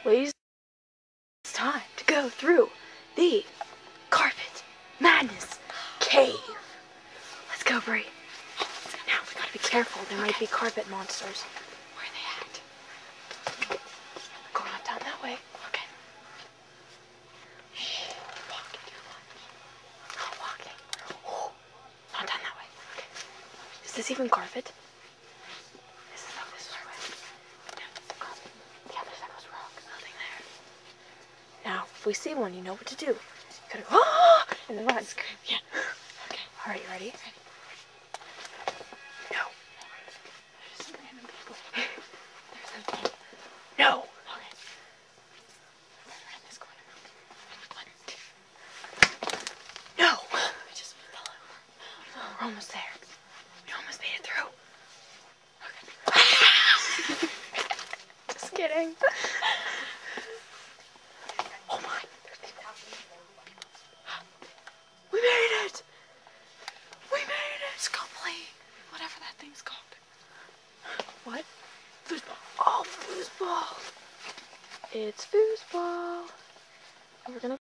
Ladies, it's time to go through the Carpet Madness Cave. Let's go, Brie. Now, we gotta be careful. There might be carpet monsters. Where are they at? Going on down that way. Okay. Shh. Walking too much. Not walking. Oh, not down that way. Okay. Is this even carpet? This is not this way. Yeah, there's that goes rock. Nothing there. Now, if we see one, you know what to do. You gotta go, ah! And then run. Scream. Yeah. Okay. Alright, you ready? No. There's some random people. There's a people. No. Okay. Right around this corner. 1, 2. No. I just fell over. We're almost there. We almost made it through. Okay. Just kidding. Oh my. There's people. We made it. We made it. Let's go play whatever that thing's called. What? Foosball. Oh, foosball. It's foosball. We're gonna